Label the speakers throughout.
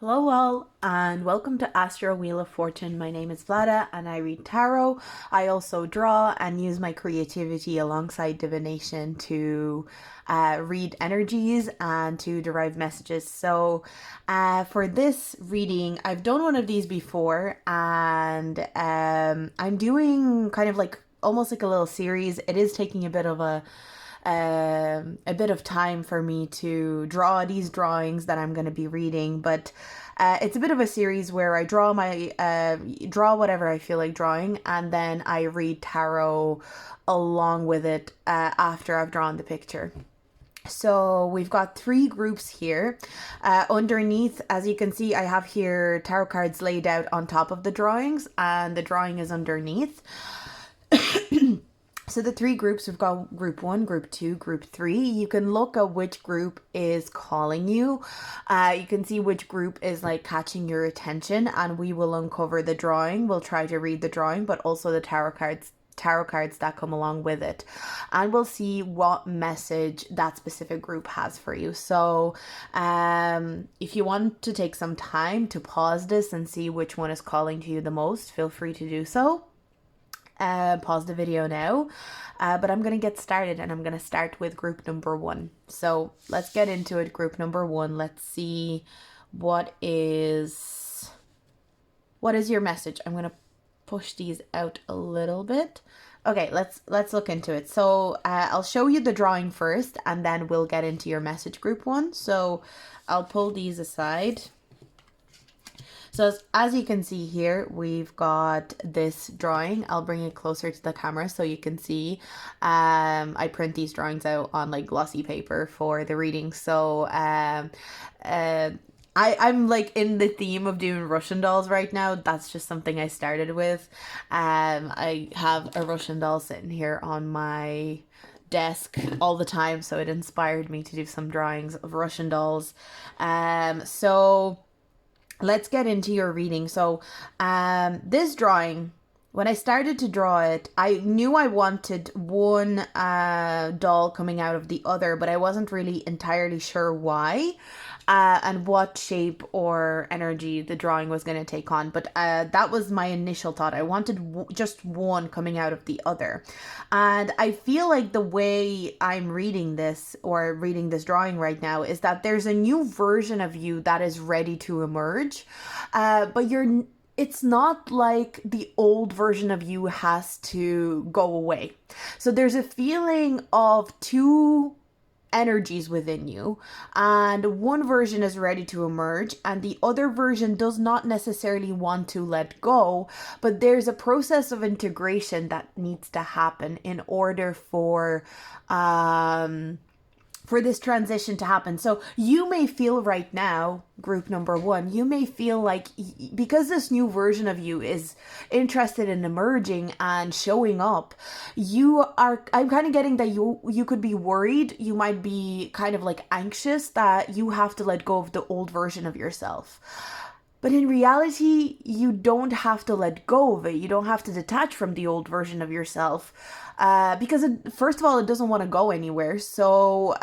Speaker 1: Hello all and welcome to Astro Wheel of Fortune. My name is Vlada and I read tarot. I also draw and use my creativity alongside divination to read energies and to derive messages. So for this reading, I've done one of these before and I'm doing kind of like almost like a little series. It is taking a bit of time for me to draw these drawings that I'm going to be reading, but it's a bit of a series where I draw whatever I feel like drawing, and then I read tarot along with it after I've drawn the picture. So we've got three groups here. Underneath, as you can see, I have here tarot cards laid out on top of the drawings, and the drawing is underneath. So the three groups, we've got group 1, group 2, group 3. You can look at which group is calling you. You can see which group is like catching your attention, and we will uncover the drawing. We'll try to read the drawing, but also the tarot cards that come along with it, and we'll see what message that specific group has for you. So if you want to take some time to pause this and see which one is calling to you the most, feel free to do so. Pause the video now, but I'm going to get started, and I'm going to start with group number 1. So let's get into it. Group number 1, let's see what is your message. I'm going to push these out a little bit. Okay, let's look into it. So I'll show you the drawing first, and then we'll get into your message, group 1. So I'll pull these aside. So as you can see here, we've got this drawing. I'll bring it closer to the camera so you can see. I print these drawings out on like glossy paper for the reading. So I'm like in the theme of doing Russian dolls right now. That's just something I started with. I have a Russian doll sitting here on my desk all the time, so it inspired me to do some drawings of Russian dolls. So let's get into your reading. So this drawing, when I started to draw it, I knew I wanted one doll coming out of the other, but I wasn't really entirely sure why and what shape or energy the drawing was going to take on. But that was my initial thought. I wanted just one coming out of the other. And I feel like the way I'm reading this drawing right now is that there's a new version of you that is ready to emerge. But it's not like the old version of you has to go away. So there's a feeling of two energies within you, and one version is ready to emerge and the other version does not necessarily want to let go, but there's a process of integration that needs to happen in order for this transition to happen. So you may feel right now, group number 1, you may feel like because this new version of you is interested in emerging and showing up, I'm kind of getting that you could be worried, you might be kind of like anxious that you have to let go of the old version of yourself. But in reality, you don't have to let go of it. You don't have to detach from the old version of yourself because first of all, it doesn't want to go anywhere. So,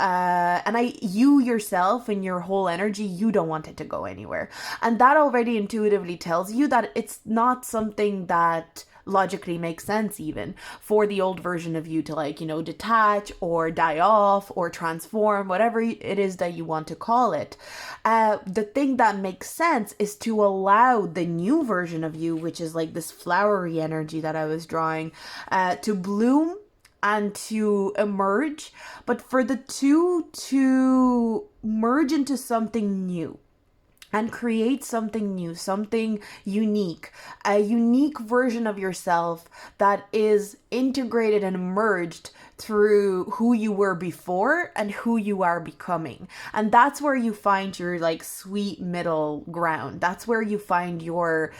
Speaker 1: you yourself and your whole energy, you don't want it to go anywhere. And that already intuitively tells you that it's not something that logically makes sense even for the old version of you to detach or die off or transform, whatever it is that you want to call it. The thing that makes sense is to allow the new version of you, which is like this flowery energy that I was drawing, to bloom and to emerge, but for the two to merge into something new and create something new, something unique, a unique version of yourself that is integrated and merged through who you were before and who you are becoming. And that's where you find your like sweet middle ground. That's where you find your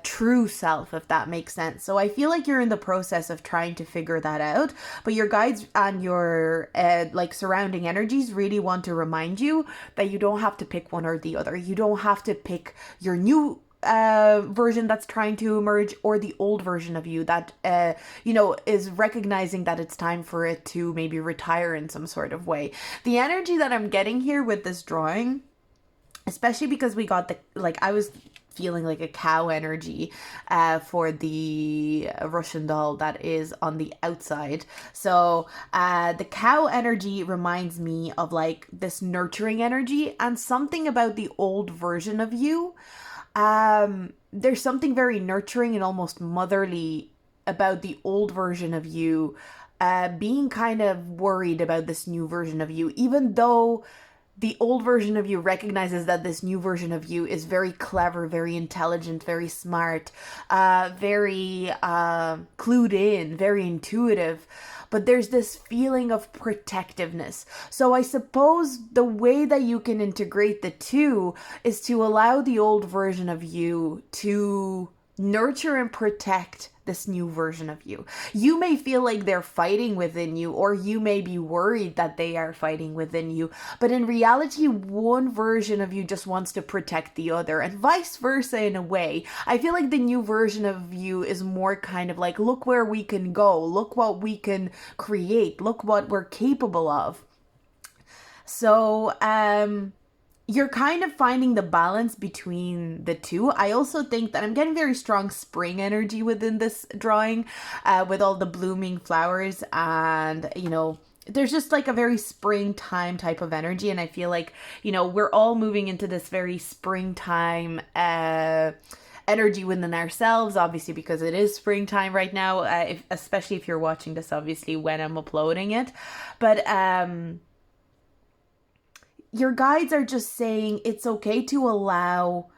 Speaker 1: true self, if that makes sense. So I feel like you're in the process of trying to figure that out, but your guides and your surrounding energies really want to remind you that you don't have to pick one or the other. You don't have to pick your new version that's trying to emerge or the old version of you that is recognizing that it's time for it to maybe retire in some sort of way. The energy that I'm getting here with this drawing especially because we got the, like, I was feeling like a cow energy for the Russian doll that is on the outside. So the cow energy reminds me of like this nurturing energy, and something about the old version of you. There's something very nurturing and almost motherly about the old version of you, being kind of worried about this new version of you, even though the old version of you recognizes that this new version of you is very clever, very intelligent, very smart, very clued in, very intuitive. But there's this feeling of protectiveness. So I suppose the way that you can integrate the two is to allow the old version of you to nurture and protect this new version of you. You may feel like they're fighting within you, or you may be worried that they are fighting within you, but in reality, one version of you just wants to protect the other, and vice versa in a way. I feel like the new version of you is more kind of like, look where we can go, look what we can create, look what we're capable of. So, you're kind of finding the balance between the two. I also think that I'm getting very strong spring energy within this drawing, with all the blooming flowers, and, you know, there's just like a very springtime type of energy. And I feel like, you know, we're all moving into this very springtime energy within ourselves, obviously, because it is springtime right now, especially if you're watching this, obviously, when I'm uploading it. But, your guides are just saying it's okay to allow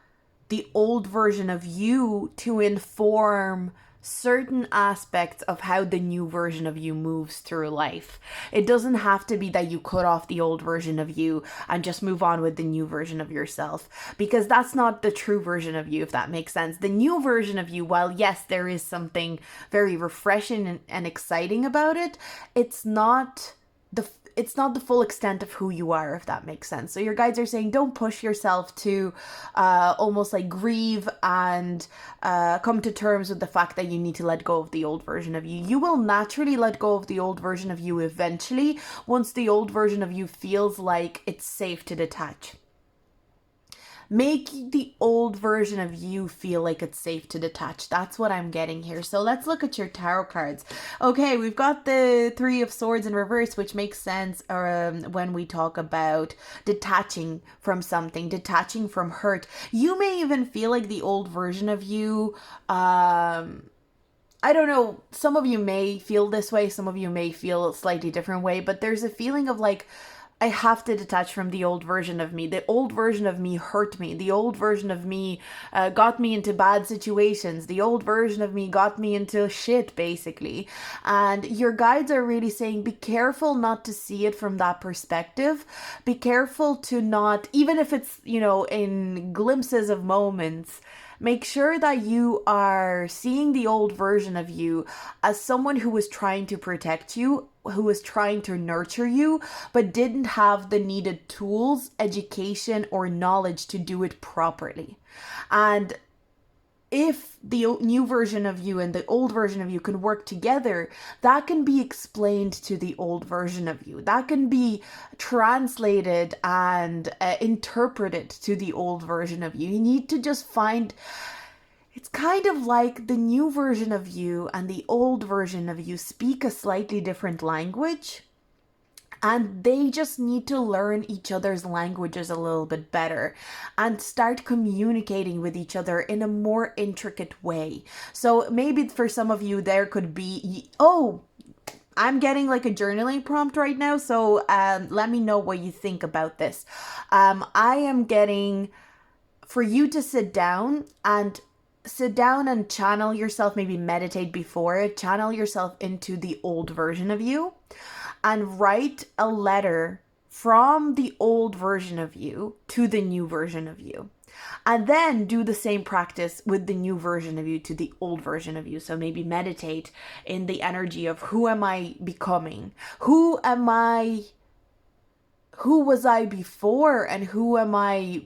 Speaker 1: the old version of you to inform certain aspects of how the new version of you moves through life. It doesn't have to be that you cut off the old version of you and just move on with the new version of yourself, because that's not the true version of you, if that makes sense. The new version of you, while yes, there is something very refreshing and exciting about it, it's not the full extent of who you are, if that makes sense. So your guides are saying don't push yourself to almost like grieve and come to terms with the fact that you need to let go of the old version of you. You will naturally let go of the old version of you eventually, once the old version of you feels like it's safe to detach. Make the old version of you feel like it's safe to detach. That's what I'm getting here. So let's look at your tarot cards. Okay, we've got the Three of Swords in reverse, which makes sense when we talk about detaching from something, detaching from hurt. You may even feel like the old version of you, I don't know, some of you may feel this way, some of you may feel a slightly different way, but there's a feeling of like, I have to detach from the old version of me. The old version of me hurt me. The old version of me got me into bad situations. The old version of me got me into shit, basically. And your guides are really saying, be careful not to see it from that perspective. Be careful to not, even if it's, you know, in glimpses of moments, make sure that you are seeing the old version of you as someone who was trying to protect you, who was trying to nurture you, but didn't have the needed tools, education, or knowledge to do it properly. And if the new version of you and the old version of you can work together, that can be explained to the old version of you. That can be translated and interpreted to the old version of you. You need to just find... It's kind of like the new version of you and the old version of you speak a slightly different language, and they just need to learn each other's languages a little bit better and start communicating with each other in a more intricate way. So maybe for some of you there could be, oh, I'm getting like a journaling prompt right now, so let me know what you think about this. I am getting for you to sit down and channel yourself, maybe meditate before it, channel yourself into the old version of you and write a letter from the old version of you to the new version of you. And then do the same practice with the new version of you to the old version of you. So maybe meditate in the energy of, who am I becoming? Who am I? Who was I before, and who am I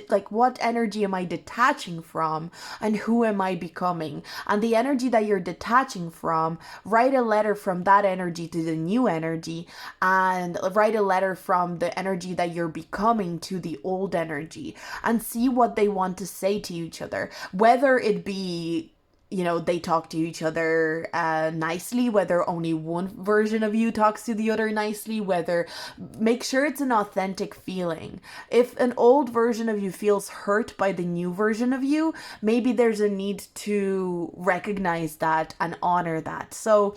Speaker 1: like what energy am I detaching from, and who am I becoming? And the energy that you're detaching from, write a letter from that energy to the new energy, and write a letter from the energy that you're becoming to the old energy, and see what they want to say to each other, whether it be, you know, they talk to each other nicely, whether only one version of you talks to the other nicely, whether, make sure it's an authentic feeling. If an old version of you feels hurt by the new version of you, maybe there's a need to recognize that and honor that. So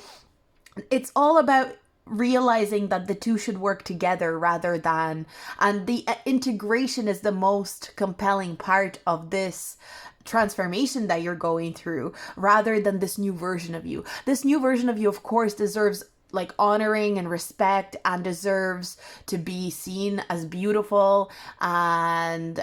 Speaker 1: it's all about realizing that the two should work together rather than, and the integration is the most compelling part of this transformation that you're going through, rather than this new version of you. This new version of you, of course, deserves like honoring and respect, and deserves to be seen as beautiful and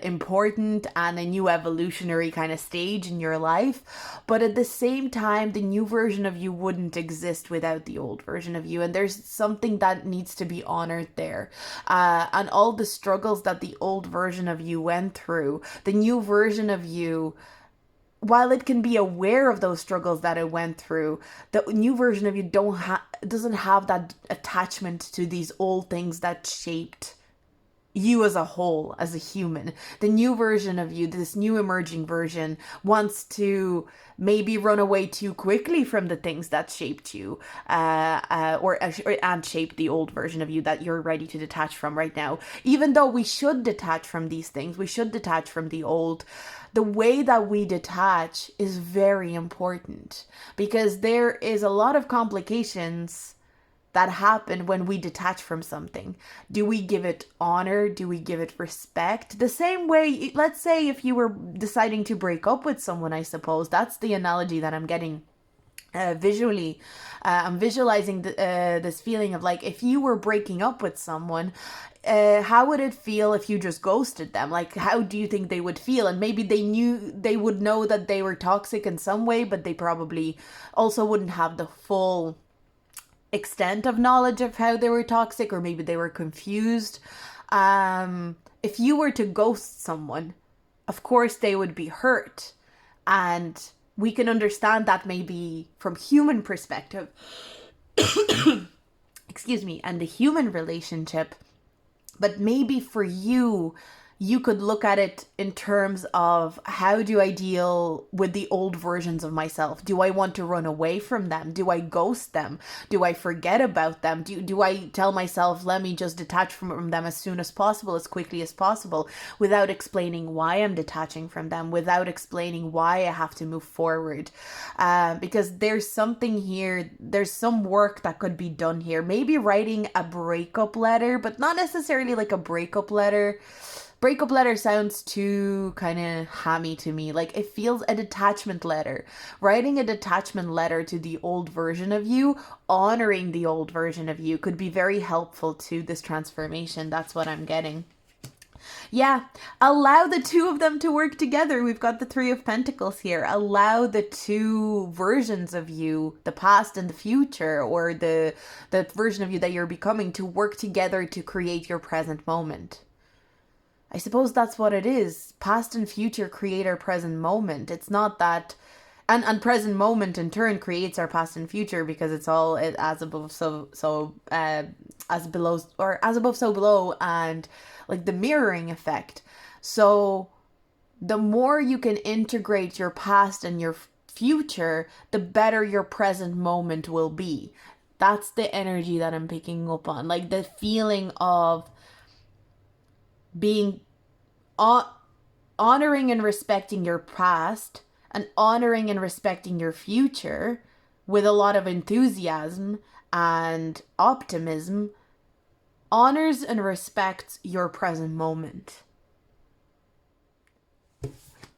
Speaker 1: important, and a new evolutionary kind of stage in your life. But at the same time, the new version of you wouldn't exist without the old version of you, and there's something that needs to be honored there. And all the struggles that the old version of you went through, the new version of you, while it can be aware of those struggles that it went through, the new version of you doesn't have that attachment to these old things that shaped you as a whole, as a human. The new version of you, this new emerging version, wants to maybe run away too quickly from the things that shaped you, and shaped the old version of you that you're ready to detach from right now. Even though we should detach from these things, we should detach from the old, the way that we detach is very important, because there is a lot of complications that happen when we detach from something. Do we give it honor? Do we give it respect? The same way, let's say if you were deciding to break up with someone, I suppose that's the analogy that I'm getting visually. I'm visualizing this feeling of like, if you were breaking up with someone, how would it feel if you just ghosted them? Like, how do you think they would feel? And maybe they would know that they were toxic in some way, but they probably also wouldn't have the full extent of knowledge of how they were toxic, or maybe they were confused. If you were to ghost someone, of course they would be hurt, and we can understand that maybe from human perspective. Excuse me, and the human relationship. But maybe for you, you could look at it in terms of, how do I deal with the old versions of myself? Do I want to run away from them? Do I ghost them? Do I forget about them? Do I tell myself, let me just detach from them as soon as possible, as quickly as possible, without explaining why I'm detaching from them, without explaining why I have to move forward? Because there's something here, there's some work that could be done here. Maybe writing a breakup letter, but not necessarily like a breakup letter. Breakup letter sounds too kind of hammy to me. Like, it feels a detachment letter. Writing a detachment letter to the old version of you, honoring the old version of you, could be very helpful to this transformation. That's what I'm getting. Yeah, allow the two of them to work together. We've got the Three of Pentacles here. Allow the two versions of you, the past and the future, or the version of you that you're becoming, to work together to create your present moment. I suppose that's what it is. Past and future create our present moment. It's not that, and present moment in turn creates our past and future, because it's all as above as below, or as above so below, and like the mirroring effect. So the more you can integrate your past and your future, the better your present moment will be. That's the energy that I'm picking up on. Like the feeling of being honoring and respecting your past, and honoring and respecting your future with a lot of enthusiasm and optimism, honors and respects your present moment.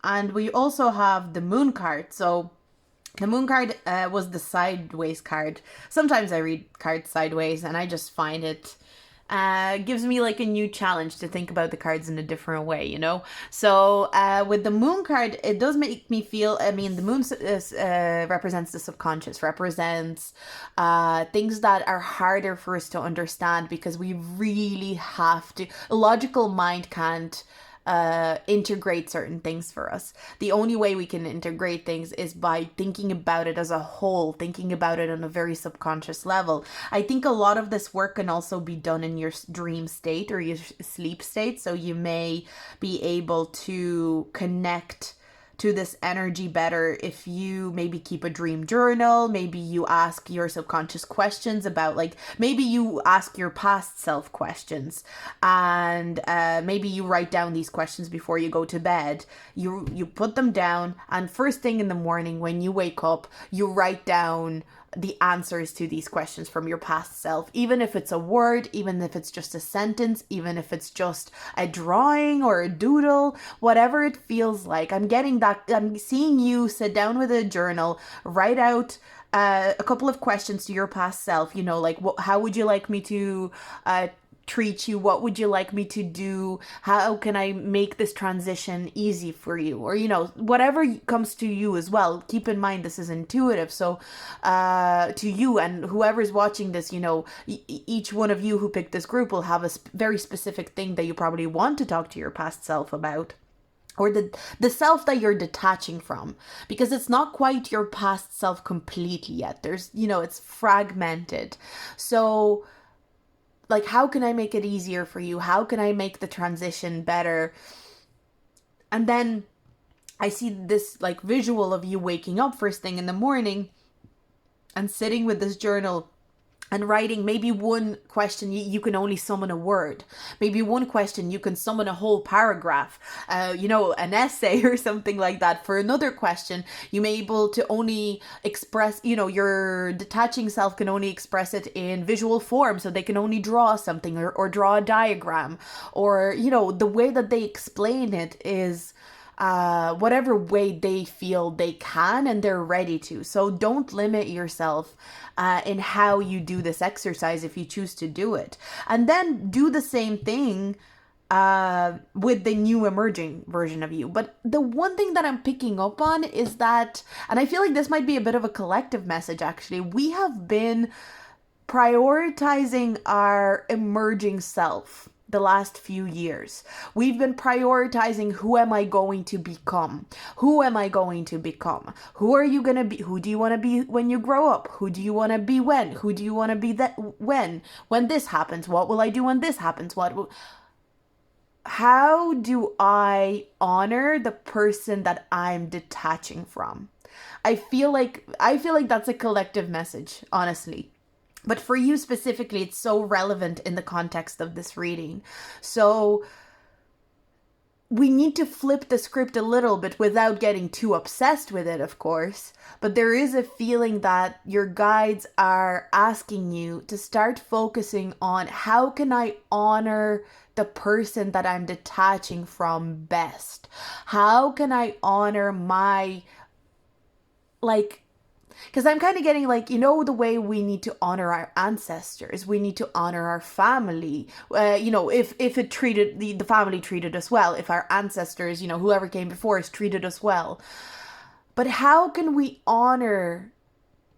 Speaker 1: And we also have the Moon card. So the Moon card was the sideways card. Sometimes I read cards sideways and I just find it gives me like a new challenge to think about the cards in a different way, you know? So with the Moon card, it does make me feel, I mean, the Moon represents the subconscious, represents things that are harder for us to understand, because we really have to, a logical mind can't integrate certain things for us. The only way we can integrate things is by thinking about it as a whole, thinking about it on a very subconscious level. I think a lot of this work can also be done in your dream state or your sleep state, so you may be able to connect to this energy better if you maybe keep a dream journal. Maybe you ask your subconscious questions about, like, maybe you ask your past self questions, and maybe you write down these questions before you go to bed. You put them down, and first thing in the morning when you wake up, you write down the answers to these questions from your past self, even if it's a word, even if it's just a sentence, even if it's just a drawing or a doodle, whatever it feels like. I'm seeing you sit down with a journal, write out a couple of questions to your past self, like, how would you like me to treat you? What would you like me to do? How can I make this transition easy for you? Or, whatever comes to you as well. Keep in mind, this is intuitive. So to you and whoever's watching this, each one of you who picked this group will have a very specific thing that you probably want to talk to your past self about, or the self that you're detaching from, because it's not quite your past self completely yet. There's, it's fragmented. So, like, how can I make it easier for you? How can I make the transition better? And then I see this, like, visual of you waking up first thing in the morning and sitting with this journal and writing maybe one question. You can only summon a word. Maybe one question you can summon a whole paragraph, an essay or something like that. For another question, you may be able to only express, your detaching self can only express it in visual form, so they can only draw something or draw a diagram, or the way that they explain it is whatever way they feel they can and they're ready to. So don't limit yourself in how you do this exercise if you choose to do it. And then do the same thing with the new emerging version of you. But the one thing that I'm picking up on is that, and I feel like this might be a bit of a collective message actually, we have been prioritizing our emerging self the last few years. We've been prioritizing, who am I going to become? Who am I going to become? Who are you going to be? Who do you want to be when you grow up? Who do you want to be when? Who do you want to be when this happens? What will I do when this happens? How do I honor the person that I'm detaching from? I feel like that's a collective message, honestly. But for you specifically, it's so relevant in the context of this reading. So we need to flip the script a little bit without getting too obsessed with it, of course. But there is a feeling that your guides are asking you to start focusing on, how can I honor the person that I'm detaching from best? How can I honor my, because I'm kind of getting the way we need to honor our ancestors, we need to honor our family. If it treated, the family treated us well, if our ancestors, whoever came before us treated us well. But how can we honor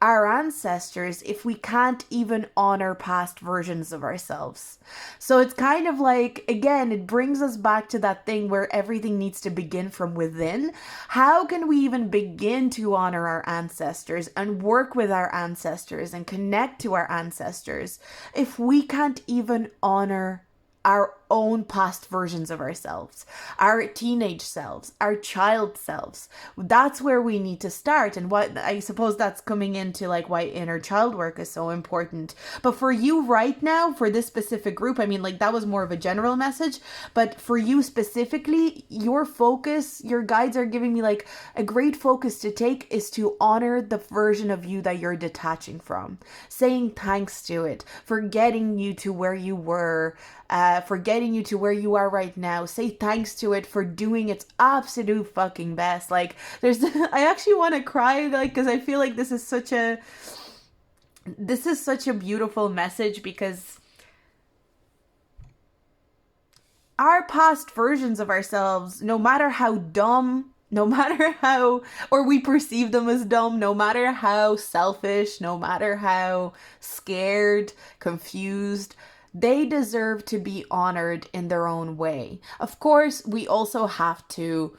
Speaker 1: our ancestors if we can't even honor past versions of ourselves? So it's kind of like, again, it brings us back to that thing where everything needs to begin from within. How can we even begin to honor our ancestors and work with our ancestors and connect to our ancestors if we can't even honor our own past versions of ourselves, our teenage selves, our child selves? That's where we need to start. And what I suppose that's coming into why inner child work is so important. But for you right now, for this specific group, that was more of a general message, but for you specifically, your focus, your guides are giving me a great focus to take is to honor the version of you that you're detaching from, saying thanks to it for getting you to where you were, for getting you to where you are right now. Say thanks to it for doing its absolute fucking best. I actually want to cry, because I feel like this is such a beautiful message, because our past versions of ourselves, no matter how dumb, no matter how, or we perceive them as dumb, no matter how selfish, no matter how scared, confused, They deserve to be honored in their own way. Of course, we also have to,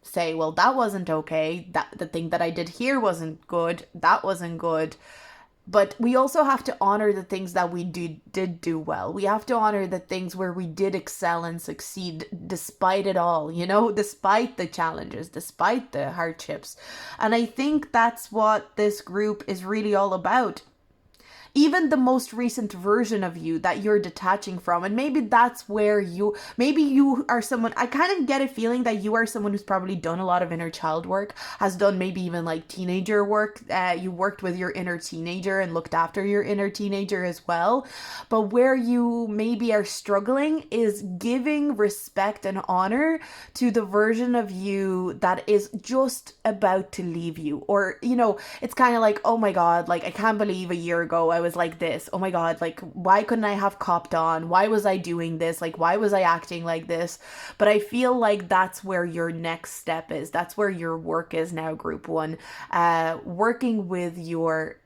Speaker 1: say, well, that wasn't okay. That the thing that I did here wasn't good. That wasn't good. But we also have to honor the things that we did do well. We have to honor the things where we did excel and succeed despite it all, despite the challenges, despite the hardships. And I think that's what this group is really all about. Even the most recent version of you that you're detaching from. And maybe that's where maybe you are someone, I kind of get a feeling that you are someone who's probably done a lot of inner child work, has done maybe even like teenager work. You worked with your inner teenager and looked after your inner teenager as well. But where you maybe are struggling is giving respect and honor to the version of you that is just about to leave you. Or, it's kind of like, oh my God, like I can't believe a year ago I was like this. Oh my God, like why couldn't I have copped on? Why was I doing this? Like why was I acting like this? But I feel like that's where your next step is. That's where your work is now, group one. Working with your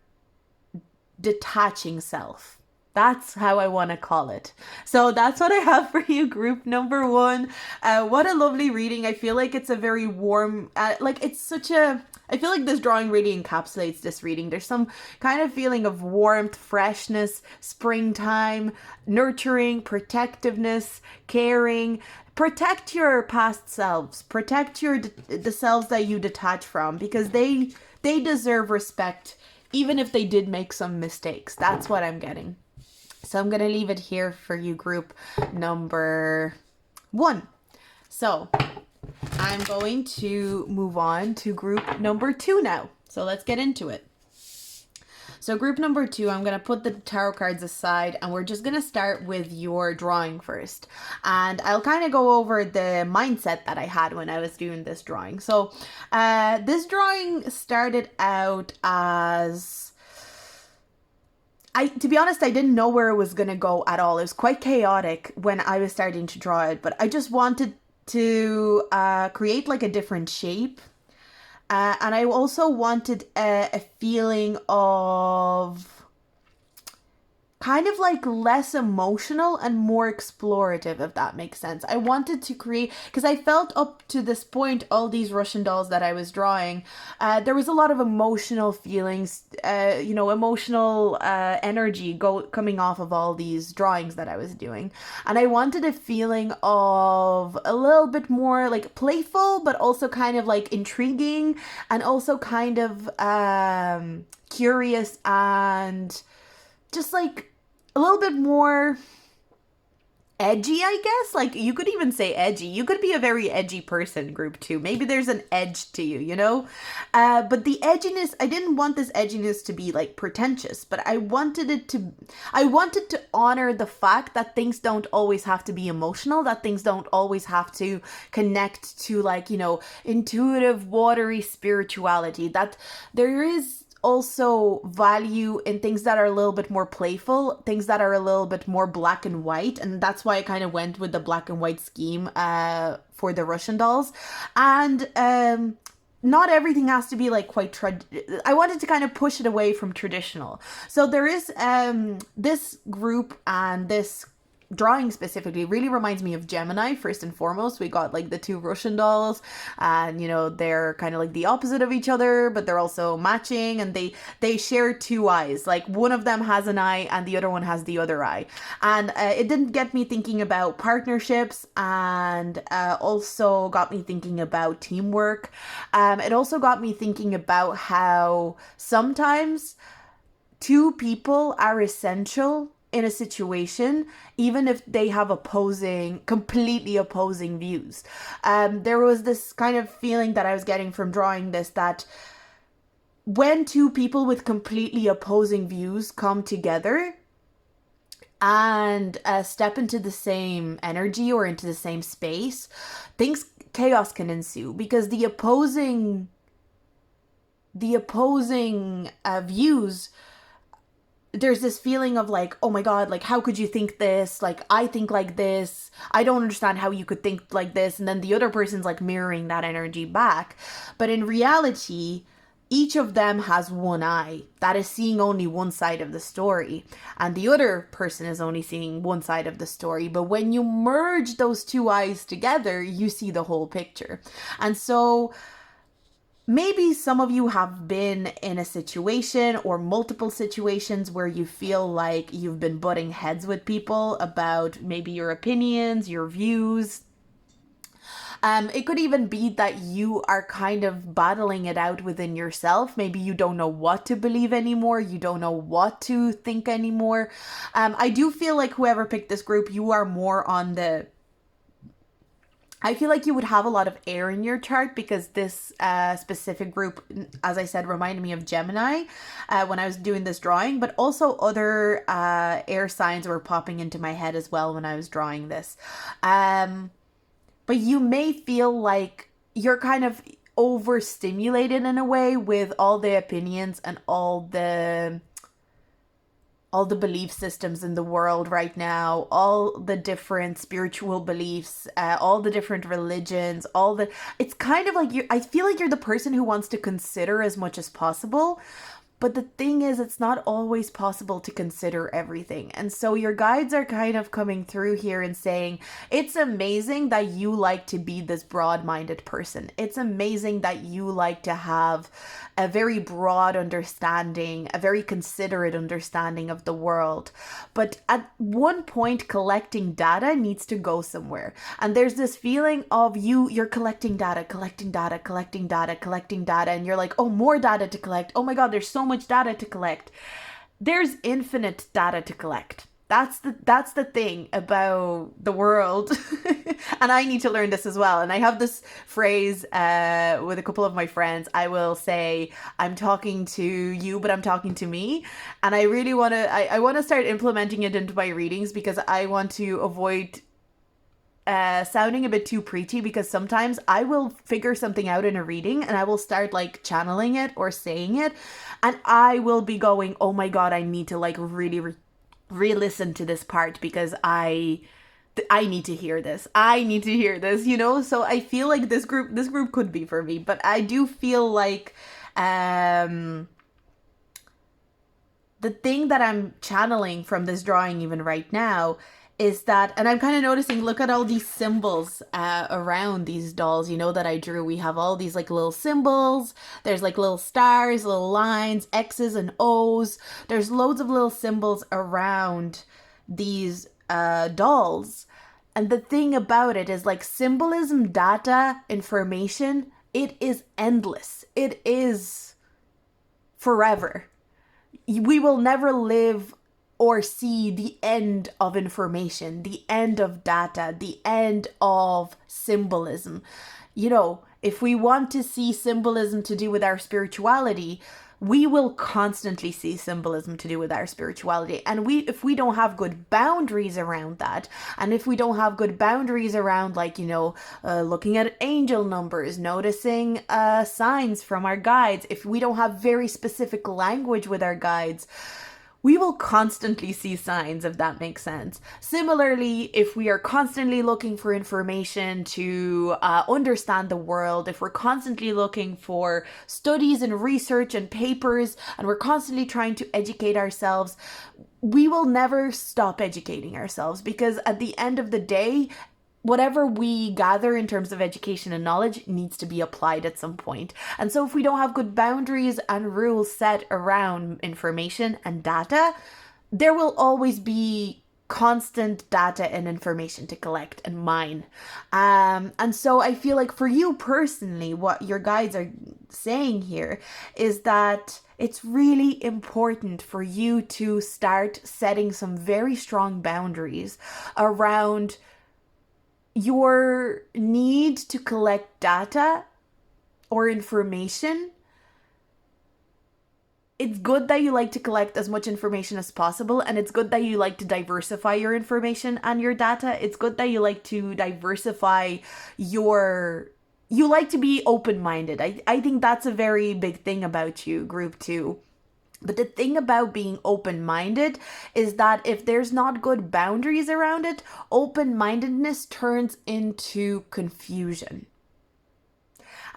Speaker 1: detaching self. That's how I want to call it. So that's what I have for you, group number one. What a lovely reading. I feel like it's a very warm, I feel like this drawing really encapsulates this reading. There's some kind of feeling of warmth, freshness, springtime, nurturing, protectiveness, caring. Protect your past selves. Protect the selves that you detach from, because they deserve respect, even if they did make some mistakes. That's what I'm getting. So I'm going to leave it here for you, group number one. So I'm going to move on to group number two now. So let's get into it. So group number two, I'm going to put the tarot cards aside and we're just going to start with your drawing first. And I'll kind of go over the mindset that I had when I was doing this drawing. So this drawing started out as... to be honest, I didn't know where it was going to go at all. It was quite chaotic when I was starting to draw it, but I just wanted to create like a different shape. And I also wanted a feeling of kind of like less emotional and more explorative, if that makes sense. I wanted to create, because I felt up to this point, all these Russian dolls that I was drawing, there was a lot of emotional feelings, emotional energy coming off of all these drawings that I was doing. And I wanted a feeling of a little bit more like playful, but also kind of like intriguing, and also kind of curious, and just like a little bit more edgy, I guess. Like you could even say edgy. You could be a very edgy person, group two. Maybe there's an edge to you, but the edginess, I didn't want this edginess to be like pretentious, but I wanted to honor the fact that things don't always have to be emotional, that things don't always have to connect to like, intuitive, watery spirituality, that there is also value in things that are a little bit more playful, things that are a little bit more black and white. And that's why I kind of went with the black and white scheme for the Russian dolls. And not everything has to be like quite I wanted to kind of push it away from traditional. So there is this group, and this drawing specifically really reminds me of Gemini. First and foremost, we got like the two Russian dolls, and they're kind of like the opposite of each other, but they're also matching, and they share two eyes. Like one of them has an eye and the other one has the other eye. And it didn't get me thinking about partnerships, and also got me thinking about teamwork. It also got me thinking about how sometimes two people are essential in a situation, even if they have completely opposing views. There was this kind of feeling that I was getting from drawing this, that when two people with completely opposing views come together and step into the same energy or into the same space, chaos can ensue, because the opposing views, there's this feeling of like, oh my God, like, how could you think this? Like, I think like this. I don't understand how you could think like this. And then the other person's like mirroring that energy back. But in reality, each of them has one eye that is seeing only one side of the story, and the other person is only seeing one side of the story. But when you merge those two eyes together, you see the whole picture. And so maybe some of you have been in a situation or multiple situations where you feel like you've been butting heads with people about maybe your opinions, your views. It could even be that you are kind of battling it out within yourself. Maybe you don't know what to believe anymore. You don't know what to think anymore. I do feel like whoever picked this group, you are more on the... I feel like you would have a lot of air in your chart, because this specific group, as I said, reminded me of Gemini when I was doing this drawing, but also other air signs were popping into my head as well when I was drawing this. But you may feel like you're kind of overstimulated in a way with all the opinions and all the belief systems in the world right now, all the different spiritual beliefs, all the different religions, it's kind of like I feel like you're the person who wants to consider as much as possible. But the thing is, it's not always possible to consider everything. And so your guides are kind of coming through here and saying, it's amazing that you like to be this broad-minded person. It's amazing that you like to have a very broad understanding, a very considerate understanding of the world. But at one point, collecting data needs to go somewhere. And there's this feeling of you're collecting data, and you're like, oh, more data to collect. Oh my God, there's so much data to collect. There's infinite data to collect. That's the thing about the world. And I need to learn this as well. And I have this phrase with a couple of my friends. I will say, I'm talking to you, but I'm talking to me. And I really want to, I want to start implementing it into my readings, because I want to avoid sounding a bit too preachy, because sometimes I will figure something out in a reading and I will start like channeling it or saying it, and I will be going, oh my God, I need to like really re-listen to this part, because I need to hear this. I need to hear this, you know? So I feel like this group could be for me, but I do feel like the thing that I'm channeling from this drawing even right now is that, and I'm kind of noticing, look at all these symbols around these dolls, you know, that I drew. We have all these like little symbols. There's like little stars, little lines, X's and O's. There's loads of little symbols around these dolls. And the thing about it is, like, symbolism, data, information, it is endless. It is forever. We will never live or see the end of information, the end of data, the end of symbolism. You know, if we want to see symbolism to do with our spirituality, we will constantly see symbolism to do with our spirituality. And if we don't have good boundaries around that, and if we don't have good boundaries around, like, you know, looking at angel numbers, noticing signs from our guides, if we don't have very specific language with our guides, we will constantly see signs, if that makes sense. Similarly, if we are constantly looking for information to understand the world, if we're constantly looking for studies and research and papers, and we're constantly trying to educate ourselves, we will never stop educating ourselves, because at the end of the day, whatever we gather in terms of education and knowledge needs to be applied at some point. And so if we don't have good boundaries and rules set around information and data, there will always be constant data and information to collect and mine. And so I feel like for you personally, what your guides are saying here is that it's really important for you to start setting some very strong boundaries around your need to collect data or information. It's good that you like to collect as much information as possible, and it's good that you like to diversify your information and your data. It's good that you like to diversify you like to be open-minded. I think that's a very big thing about you, group 2. But the thing about being open-minded is that if there's not good boundaries around it, open-mindedness turns into confusion.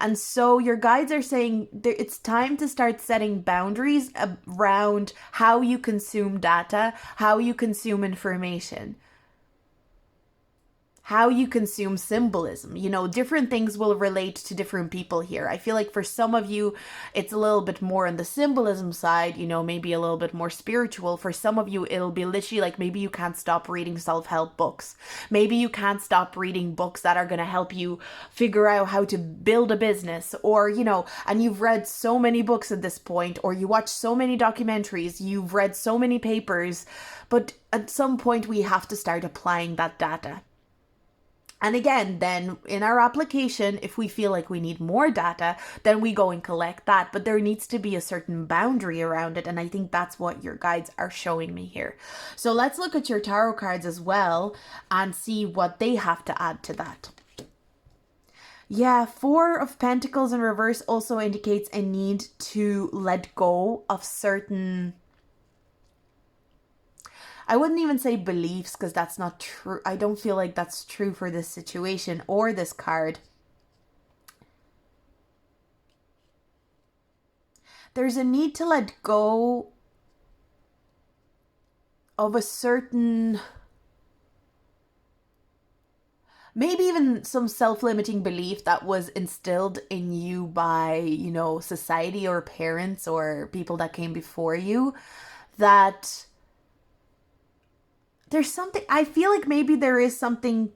Speaker 1: And so your guides are saying it's time to start setting boundaries around how you consume data, how you consume information, how you consume symbolism. You know, different things will relate to different people here. I feel like for some of you, it's a little bit more on the symbolism side, you know, maybe a little bit more spiritual. For some of you, it'll be literally like maybe you can't stop reading self-help books. Maybe you can't stop reading books that are going to help you figure out how to build a business, or, you know, and you've read so many books at this point, or you watch so many documentaries, you've read so many papers, but at some point we have to start applying that data. And again, then in our application, if we feel like we need more data, then we go and collect that. But there needs to be a certain boundary around it. And I think that's what your guides are showing me here. So let's look at your tarot cards as well and see what they have to add to that. Yeah, Four of Pentacles in reverse also indicates a need to let go of certain... I wouldn't even say beliefs, because that's not true. I don't feel like that's true for this situation or this card. There's a need to let go of a certain, maybe even some self-limiting belief that was instilled in you by, you know, society or parents or people that came before you, that... there's something, I feel like maybe there is something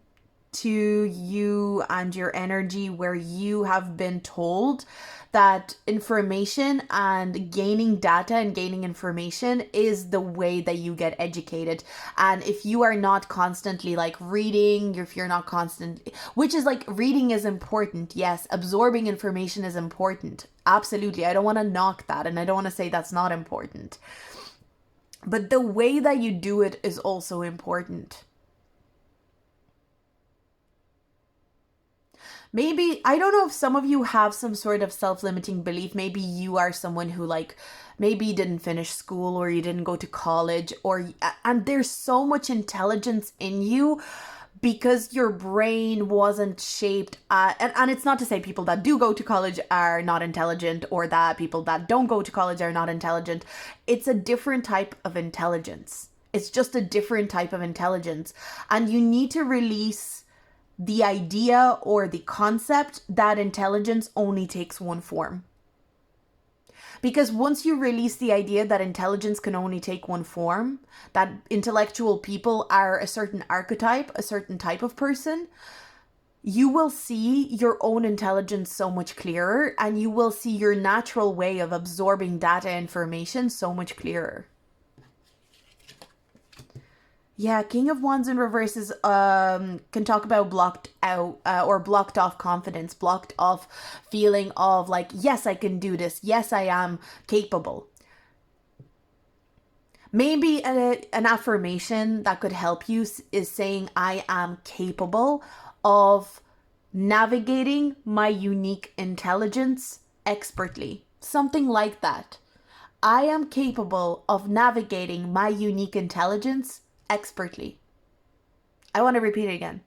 Speaker 1: to you and your energy where you have been told that information and gaining data and gaining information is the way that you get educated. And if you are not constantly like reading, if you're not constantly, which is like, reading is important. Yes, absorbing information is important. Absolutely. I don't want to knock that, and I don't want to say that's not important. But the way that you do it is also important. Maybe, I don't know if some of you have some sort of self-limiting belief. Maybe you are someone who like, maybe you didn't finish school, or you didn't go to college, and there's so much intelligence in you because your brain wasn't shaped, and it's not to say people that do go to college are not intelligent, or that people that don't go to college are not intelligent. It's a different type of intelligence. It's just a different type of intelligence. And you need to release the idea or the concept that intelligence only takes one form. Because once you release the idea that intelligence can only take one form, that intellectual people are a certain archetype, a certain type of person, you will see your own intelligence so much clearer, and you will see your natural way of absorbing data information so much clearer. Yeah, King of Wands in reverse is, can talk about blocked out or blocked off confidence, blocked off feeling of like, yes, I can do this. Yes, I am capable. Maybe an affirmation that could help you is saying, I am capable of navigating my unique intelligence expertly. Something like that. I am capable of navigating my unique intelligence expertly. I want to repeat it again.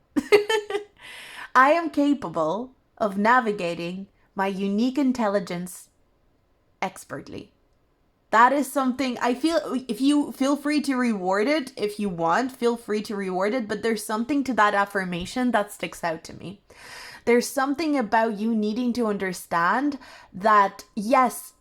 Speaker 1: I am capable of navigating my unique intelligence expertly. That is something I feel, if you feel free to reward it, if you want, feel free to reward it, but there's something to that affirmation that sticks out to me. There's something about you needing to understand that, yes,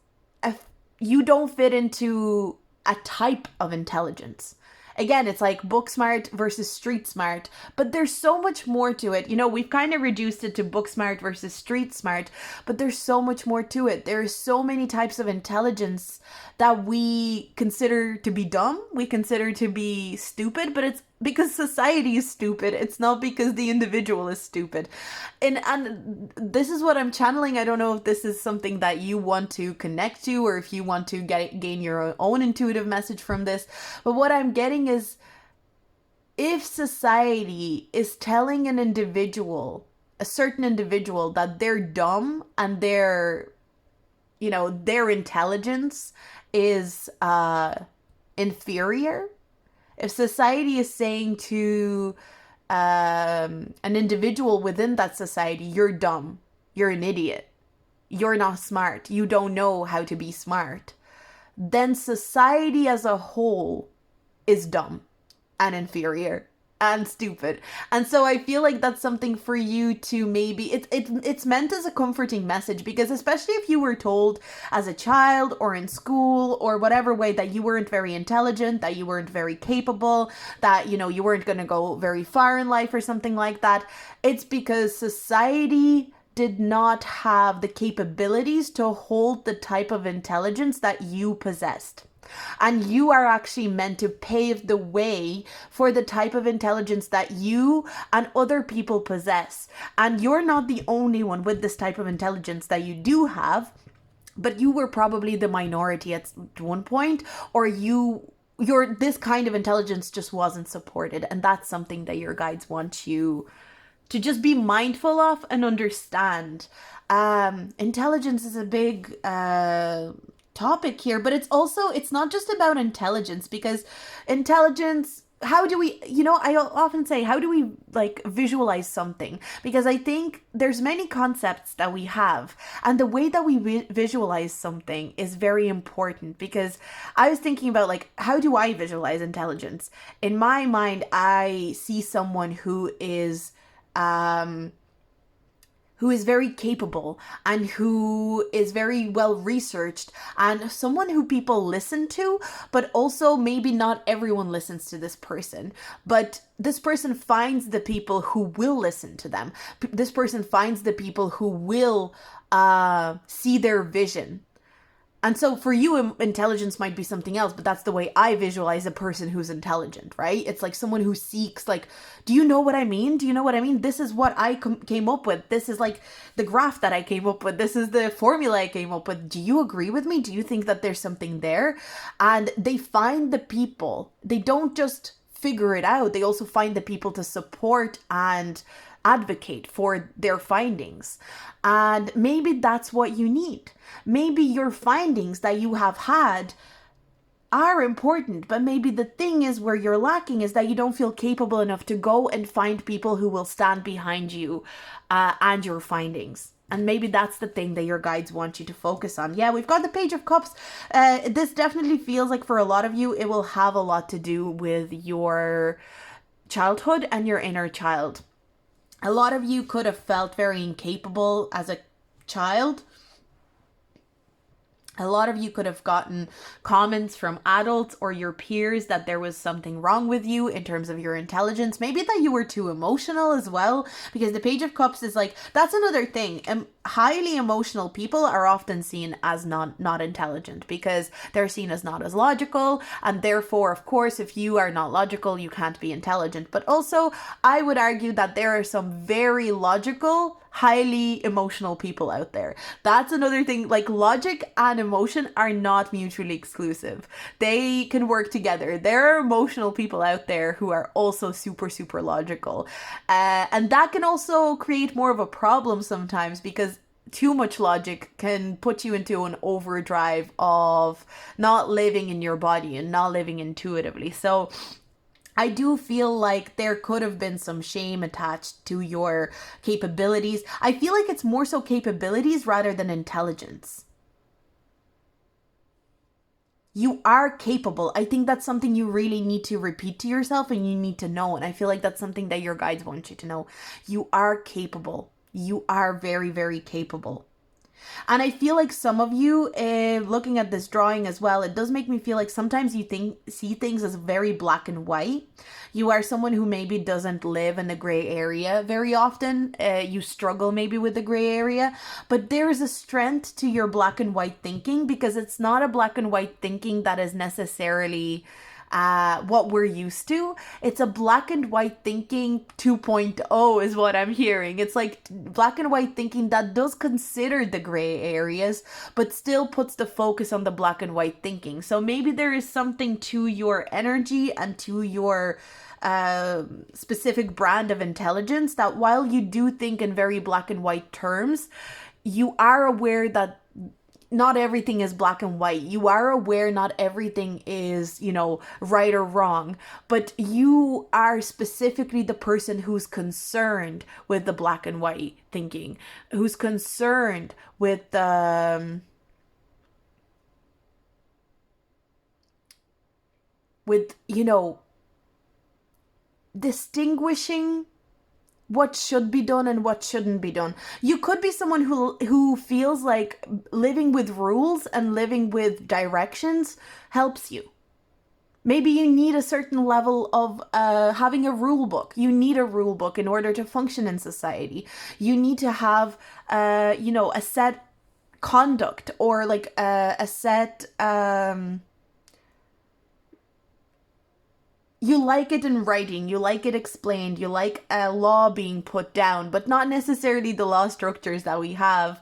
Speaker 1: if you don't fit into a type of intelligence. Again, it's like book smart versus street smart, but there's so much more to it. You know, we've kind of reduced it to book smart versus street smart, but there's so much more to it. There's so many types of intelligence that we consider to be dumb, we consider to be stupid, but it's because society is stupid. It's not because the individual is stupid. And this is what I'm channeling. I don't know if this is something that you want to connect to, or if you want to gain your own intuitive message from this. But what I'm getting is, if society is telling an individual, a certain individual, that they're dumb and their intelligence is inferior, if society is saying to an individual within that society, you're dumb, you're an idiot, you're not smart, you don't know how to be smart, then society as a whole is dumb and inferior and stupid. And so I feel like that's something for you to maybe, it's meant as a comforting message, because especially if you were told as a child or in school or whatever way that you weren't very intelligent, that you weren't very capable, that, you know, you weren't going to go very far in life or something like that, it's because society did not have the capabilities to hold the type of intelligence that you possessed. And you are actually meant to pave the way for the type of intelligence that you and other people possess. And you're not the only one with this type of intelligence that you do have, but you were probably the minority at one point, or your this kind of intelligence just wasn't supported. And that's something that your guides want you to just be mindful of and understand. Intelligence is a big topic here, but it's not just about intelligence, because intelligence, how do we, you know, I often say, how do we like visualize something? Because I think there's many concepts that we have, and the way that we visualize something is very important. Because I was thinking about, like, how do I visualize intelligence? In my mind, I see someone who is very capable and who is very well researched, and someone who people listen to, but also maybe not everyone listens to this person, but this person finds the people who will listen to them. This person finds the people who will see their vision. And so for you, intelligence might be something else, but that's the way I visualize a person who's intelligent, right? It's like someone who seeks, like, do you know what I mean? Do you know what I mean? This is what I came up with. This is like the graph that I came up with. This is the formula I came up with. Do you agree with me? Do you think that there's something there? And they find the people. They don't just figure it out. They also find the people to support and advocate for their findings. And maybe that's what you need. Maybe your findings that you have had are important, but maybe the thing is where you're lacking is that you don't feel capable enough to go and find people who will stand behind you and your findings. And maybe that's the thing that your guides want you to focus on. Yeah, we've got the Page of Cups. This definitely feels like for a lot of you, it will have a lot to do with your childhood and your inner child. A lot of you could have felt very incapable as a child. A lot of you could have gotten comments from adults or your peers that there was something wrong with you in terms of your intelligence. Maybe that you were too emotional as well, because the Page of Cups is like, that's another thing. Highly emotional people are often seen as not intelligent, because they're seen as not as logical. And therefore, of course, if you are not logical, you can't be intelligent. But also, I would argue that there are some very logical, highly emotional people out there. That's another thing. Like, logic and emotion are not mutually exclusive. They can work together. There are emotional people out there who are also super, super logical. And that can also create more of a problem sometimes, because too much logic can put you into an overdrive of not living in your body and not living intuitively. So I do feel like there could have been some shame attached to your capabilities. I feel like it's more so capabilities rather than intelligence. You are capable. I think that's something you really need to repeat to yourself and you need to know. And I feel like that's something that your guides want you to know. You are capable. You are very, very capable. And I feel like some of you, looking at this drawing as well, it does make me feel like sometimes you see things as very black and white. You are someone who maybe doesn't live in the gray area very often. You struggle maybe with the gray area, but there is a strength to your black and white thinking, because it's not a black and white thinking that is necessarily what we're used to. It's a black and white thinking 2.0 is what I'm hearing. It's like black and white thinking that does consider the gray areas, but still puts the focus on the black and white thinking. So maybe there is something to your energy and to your specific brand of intelligence that while you do think in very black and white terms, you are aware that not everything is black and white. You are aware not everything is, right or wrong, but you are specifically the person who's concerned with the black and white thinking, who's concerned with with, distinguishing what should be done and what shouldn't be done. You could be someone who feels like living with rules and living with directions helps you. Maybe you need a certain level of having a rule book. You need a rule book in order to function in society. You need to have, a set conduct, or like a set... you like it in writing, you like it explained, you like a law being put down, but not necessarily the law structures that we have,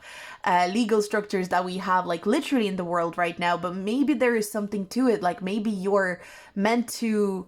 Speaker 1: legal structures that we have, like literally in the world right now. But maybe there is something to it. Like maybe you're meant to...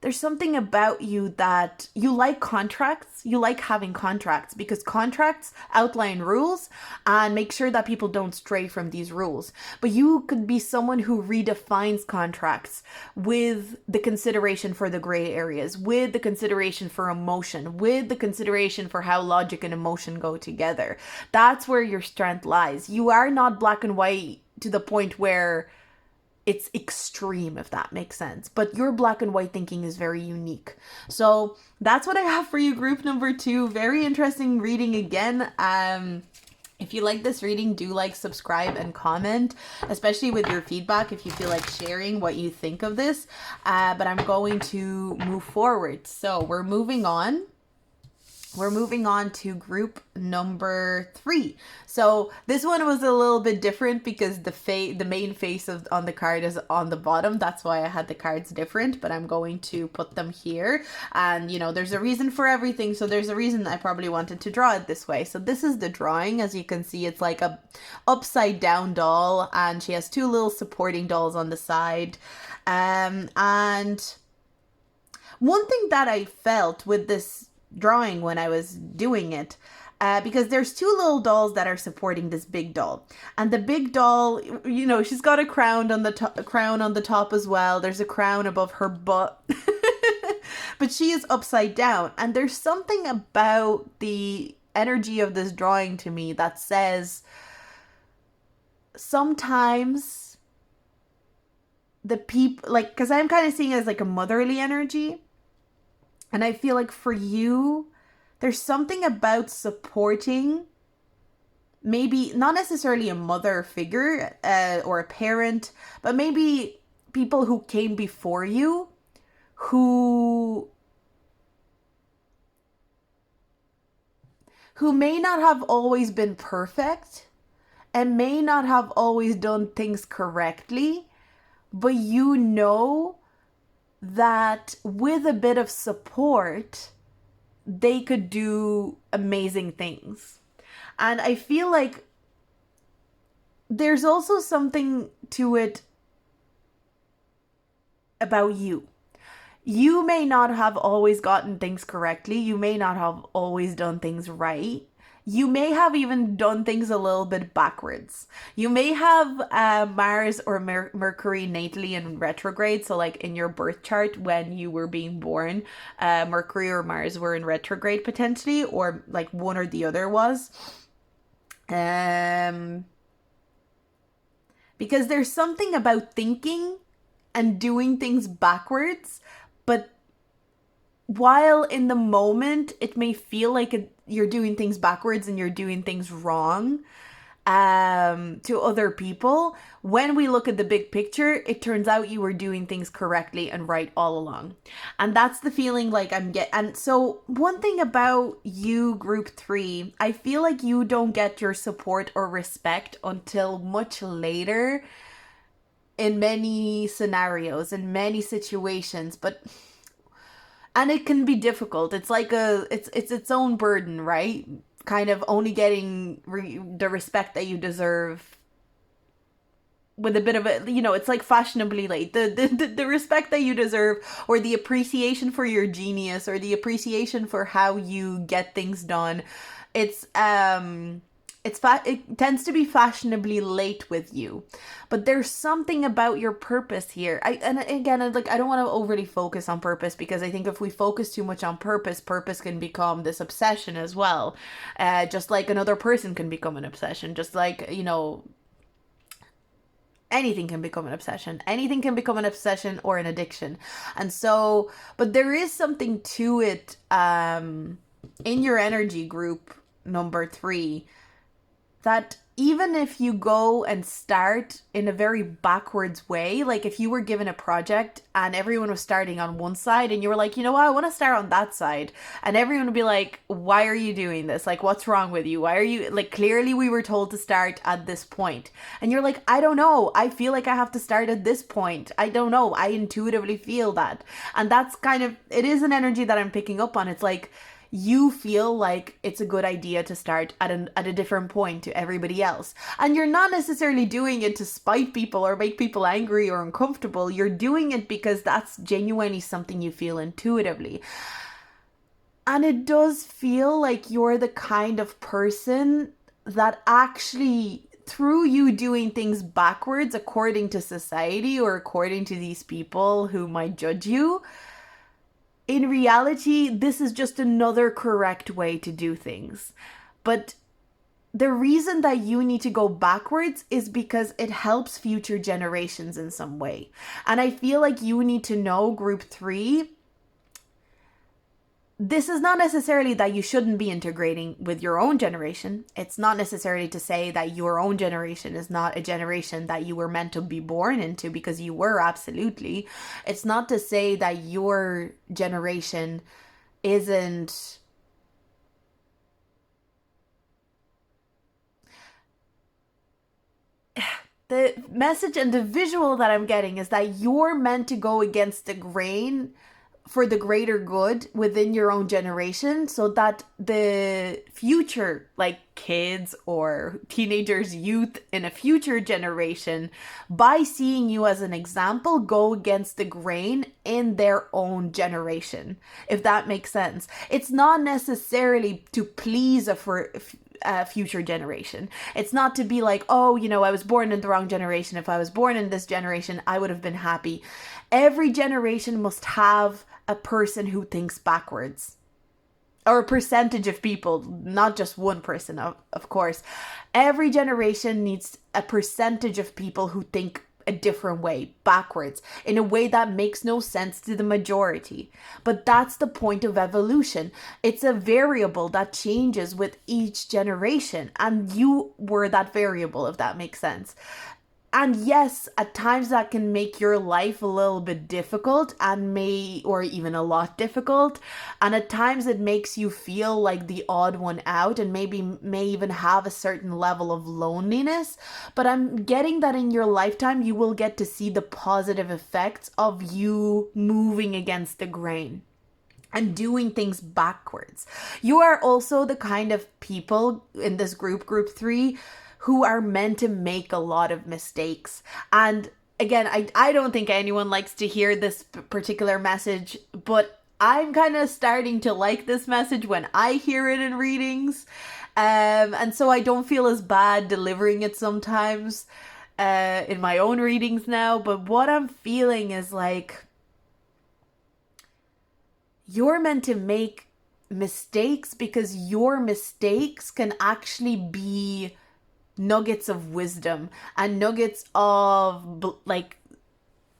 Speaker 1: There's something about you that you like contracts. You like having contracts because contracts outline rules and make sure that people don't stray from these rules. But you could be someone who redefines contracts with the consideration for the gray areas, with the consideration for emotion, with the consideration for how logic and emotion go together. That's where your strength lies. You are not black and white to the point where it's extreme, if that makes sense. But your black and white thinking is very unique. So that's what I have for you, group number 2. Very interesting reading again. If you like this reading, do like, subscribe, and comment, especially with your feedback if you feel like sharing what you think of this. But I'm going to move forward. So we're moving on. We're moving on to group number 3. So this one was a little bit different because the main face on the card is on the bottom. That's why I had the cards different, but I'm going to put them here. And, there's a reason for everything. So there's a reason I probably wanted to draw it this way. So this is the drawing. As you can see, it's like a upside down doll, and she has 2 little supporting dolls on the side. And one thing that I felt with this drawing when I was doing it, because there's 2 little dolls that are supporting this big doll, and the big doll, she's got a crown on the top as well. There's a crown above her butt, but she is upside down. And there's something about the energy of this drawing to me that says sometimes the people, like, because I'm kind of seeing it as like a motherly energy. And I feel like for you, there's something about supporting, maybe not necessarily a mother figure or a parent, but maybe people who came before you, who may not have always been perfect and may not have always done things correctly, but that with a bit of support, they could do amazing things. And I feel like there's also something to it about you. You may not have always gotten things correctly. You may not have always done things right. You may have even done things a little bit backwards. You may have Mars or Mercury natally in retrograde. So like in your birth chart when you were being born, Mercury or Mars were in retrograde potentially, or like one or the other was. Because there's something about thinking and doing things backwards, but while in the moment it may feel like you're doing things backwards and you're doing things wrong to other people, when we look at the big picture, it turns out you were doing things correctly and right all along. And that's the feeling like I'm getting. And so one thing about you, group 3, I feel like you don't get your support or respect until much later in many scenarios, in many situations, and it can be difficult. It's like it's its own burden, right? Kind of only getting the respect that you deserve with a bit of a, it's like fashionably late. The respect that you deserve, or the appreciation for your genius, or the appreciation for how you get things done. It's it tends to be fashionably late with you, but there's something about your purpose here. And again, I don't want to overly focus on purpose, because I think if we focus too much on purpose, purpose can become this obsession as well. Just like another person can become an obsession, just like, anything can become an obsession. Anything can become an obsession or an addiction. And so, but there is something to it, in your energy group number 3, that even if you go and start in a very backwards way, like if you were given a project and everyone was starting on one side and you were like, you know what, I want to start on that side. And everyone would be like, why are you doing this? Like, what's wrong with you? Why are you, like, clearly we were told to start at this point. And you're like, I don't know. I feel like I have to start at this point. I don't know. I intuitively feel that. And that's kind of, it is an energy that I'm picking up on. It's like, you feel like it's a good idea to start at a different point to everybody else. And you're not necessarily doing it to spite people or make people angry or uncomfortable. You're doing it because that's genuinely something you feel intuitively. And it does feel like you're the kind of person that actually, through you doing things backwards according to society or according to these people who might judge you, in reality, this is just another correct way to do things. But the reason that you need to go backwards is because it helps future generations in some way. And I feel like you need to know, group 3, this is not necessarily that you shouldn't be integrating with your own generation. It's not necessarily to say that your own generation is not a generation that you were meant to be born into, because you were, absolutely. It's not to say that your generation isn't the message and the visual that I'm getting is that you're meant to go against the grain for the greater good within your own generation, so that the future, like kids or teenagers, youth in a future generation, by seeing you as an example, go against the grain in their own generation, if that makes sense. It's not necessarily to please a future generation. It's not to be like, oh, I was born in the wrong generation. If I was born in this generation, I would have been happy. Every generation must have a person who thinks backwards, or a percentage of people, not just one person, of course. Every generation needs a percentage of people who think a different way, backwards, in a way that makes no sense to the majority. But that's the point of evolution. It's a variable that changes with each generation, and you were that variable, if that makes sense. And yes, at times that can make your life a little bit difficult, or even a lot difficult. And at times it makes you feel like the odd one out, and maybe may even have a certain level of loneliness. But I'm getting that in your lifetime, you will get to see the positive effects of you moving against the grain and doing things backwards. You are also the kind of people in this group 3, who are meant to make a lot of mistakes. And again, I don't think anyone likes to hear this particular message, but I'm kind of starting to like this message when I hear it in readings. And so I don't feel as bad delivering it sometimes in my own readings now. But what I'm feeling is like, you're meant to make mistakes because your mistakes can actually be nuggets of wisdom and nuggets of like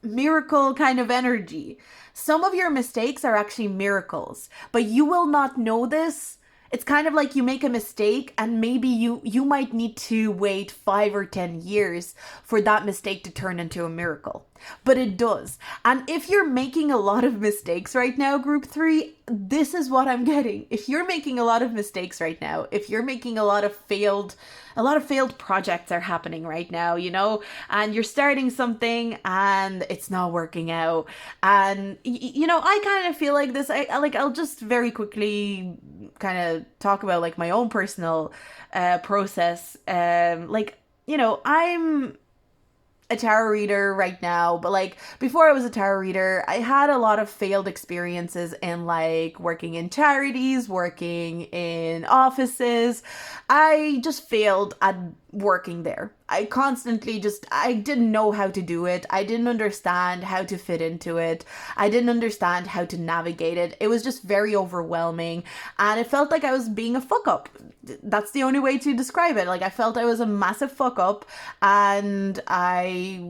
Speaker 1: miracle kind of energy. Some of your mistakes are actually miracles, but you will not know this. It's kind of like you make a mistake and maybe you might need to wait 5 or 10 years for that mistake to turn into a miracle. But it does. And if you're making a lot of mistakes right now, group 3, this is what I'm getting. If you're making a lot of mistakes right now, if you're making a lot of failed projects are happening right now, and you're starting something and it's not working out. And, I kind of feel like this, I'll just very quickly kind of talk about like my own personal process. a tarot reader right now, but like before I was a tarot reader, I had a lot of failed experiences in like working in charities, working in offices. I just failed at working there. I didn't know how to do it. I didn't understand how to fit into it. I didn't understand how to navigate it. It was just very overwhelming, and it felt like I was being a fuck up. That's the only way to describe it. Like I felt I was a massive fuck up, and I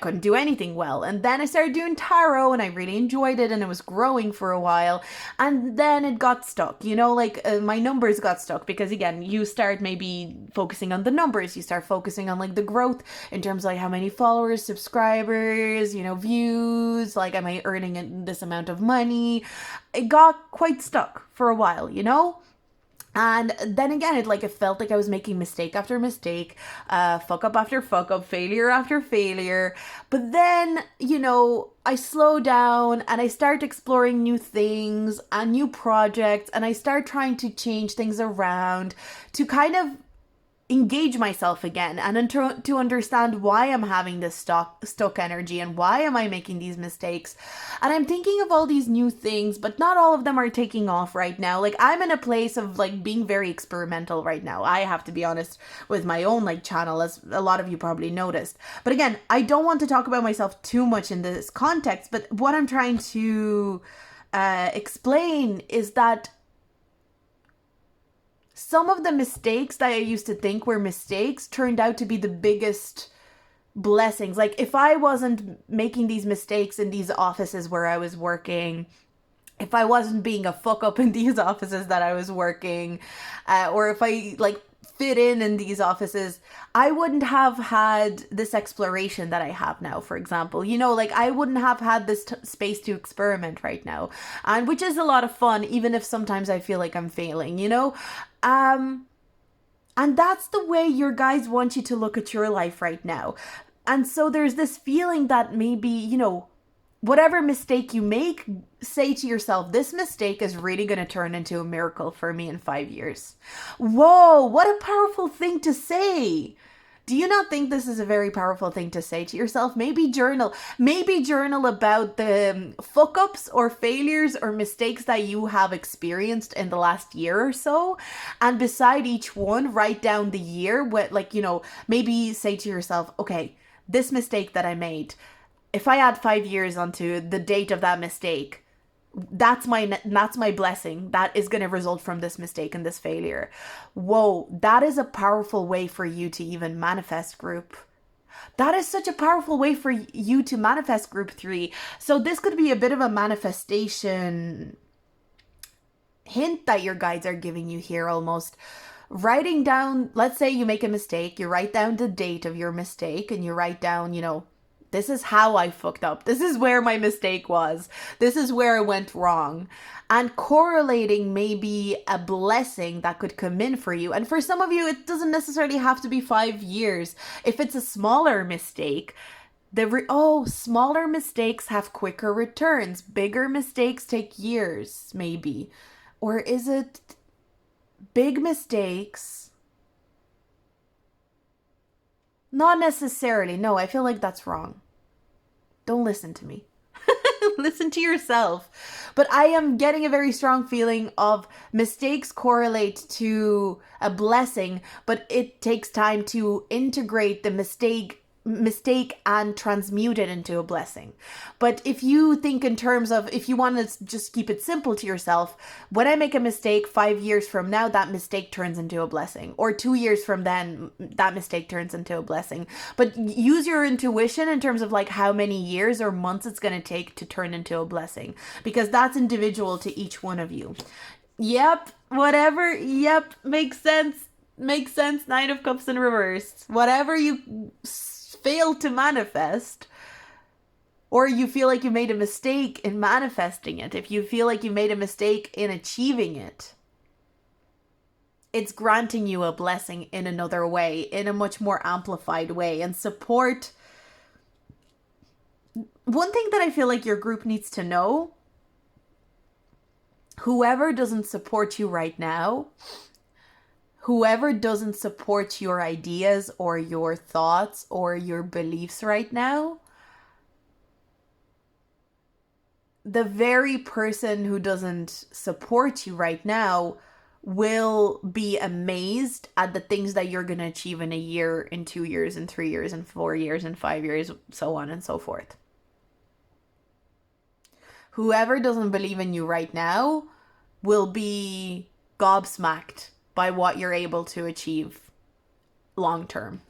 Speaker 1: couldn't do anything well. And then I started doing tarot, and I really enjoyed it, and it was growing for a while. And then it got stuck, my numbers got stuck, because again, you start maybe focusing on the numbers, you start focusing on like the growth in terms of like how many followers, subscribers, views, like am I earning this amount of money. It got quite stuck for a while. And then again, it felt like I was making mistake after mistake, fuck up after fuck up, failure after failure. But then, I slow down and I start exploring new things and new projects, and I start trying to change things around to kind of engage myself again, and to understand why I'm having this stuck energy and why am I making these mistakes. And I'm thinking of all these new things, but not all of them are taking off right now. Like I'm in a place of like being very experimental right now. I have to be honest with my own like channel, as a lot of you probably noticed. But again, I don't want to talk about myself too much in this context, but what I'm trying to explain is that some of the mistakes that I used to think were mistakes turned out to be the biggest blessings. Like if I wasn't making these mistakes in these offices where I was working, if I wasn't being a fuck up in these offices that I was working, or if I like fit in these offices, I wouldn't have had this exploration that I have now, for example. I wouldn't have had this space to experiment right now, and which is a lot of fun, even if sometimes I feel like I'm failing, and that's the way your guides want you to look at your life right now. And so there's this feeling that maybe, whatever mistake you make, say to yourself, this mistake is really going to turn into a miracle for me in 5 years. Whoa, what a powerful thing to say. Do you not think this is a very powerful thing to say to yourself? Maybe journal about the fuck ups or failures or mistakes that you have experienced in the last year or so. And beside each one, write down the year. Maybe say to yourself, okay, this mistake that I made, if I add 5 years onto the date of that mistake, that's my blessing. That is going to result from this mistake and this failure. Whoa, that is a powerful way for you to even manifest group. That is such a powerful way for you to manifest group 3. So this could be a bit of a manifestation hint that your guides are giving you here almost. Writing down, let's say you make a mistake, you write down the date of your mistake, and you write down, this is how I fucked up. This is where my mistake was. This is where I went wrong. And correlating maybe a blessing that could come in for you. And for some of you, it doesn't necessarily have to be 5 years. If it's a smaller mistake, smaller mistakes have quicker returns. Bigger mistakes take years, maybe. Or is it big mistakes? Not necessarily. No, I feel like that's wrong. Don't listen to me. Listen to yourself. But I am getting a very strong feeling of mistakes correlate to a blessing, but it takes time to integrate the mistake and transmute it into a blessing. But if you think in terms of, if you want to just keep it simple to yourself, when I make a mistake 5 years from now, that mistake turns into a blessing, or 2 years from then, that mistake turns into a blessing. But use your intuition in terms of like how many years or months it's going to take to turn into a blessing, because that's individual to each one of you. Yep, whatever. Yep, makes sense. Nine of Cups in reverse. Whatever you fail to manifest, or you feel like you made a mistake in manifesting it, if you feel like you made a mistake in achieving it, it's granting you a blessing in another way, in a much more amplified way. And support, one thing that I feel like your group needs to know, whoever doesn't support you right now, whoever doesn't support your ideas or your thoughts or your beliefs right now, the very person who doesn't support you right now will be amazed at the things that you're going to achieve in a year, in 2 years, in 3 years, in 4 years, in 5 years, so on and so forth. Whoever doesn't believe in you right now will be gobsmacked by what you're able to achieve long term.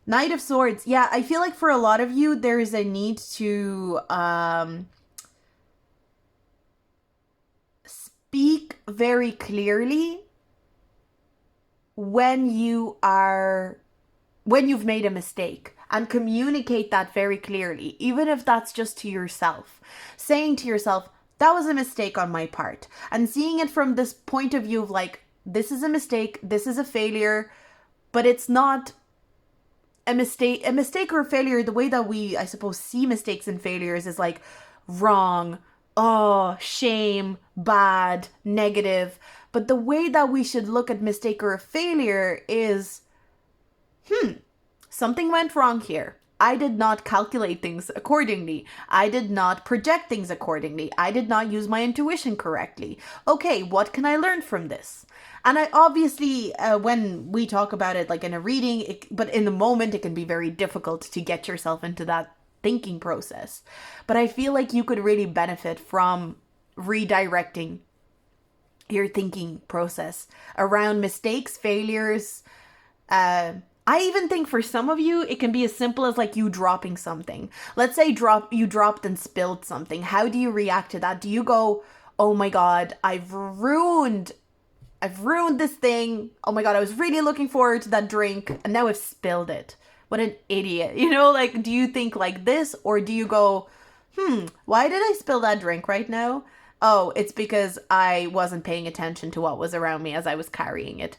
Speaker 1: Knight of Swords. Yeah, I feel like for a lot of you, there is a need to speak very clearly when you've made a mistake, and communicate that very clearly, even if that's just to yourself. Saying to yourself, that was a mistake on my part. And seeing it from this point of view of like, this is a mistake, this is a failure, but it's not a mistake or a failure. The way that we, I suppose, see mistakes and failures is like wrong, oh, shame, bad, negative. But the way that we should look at mistake or a failure is, something went wrong here. I did not calculate things accordingly. I did not project things accordingly. I did not use my intuition correctly. Okay, what can I learn from this? And I obviously, when we talk about it like in a reading, but in the moment, it can be very difficult to get yourself into that thinking process. But I feel like you could really benefit from redirecting your thinking process around mistakes, failures. I even think for some of you, it can be as simple as like you dropping something. Let's say you dropped and spilled something. How do you react to that? Do you go, oh my God, I've ruined this thing. Oh my God, I was really looking forward to that drink and now I've spilled it. What an idiot. You know, like, do you think like this, or do you go, why did I spill that drink right now? Oh, it's because I wasn't paying attention to what was around me as I was carrying it.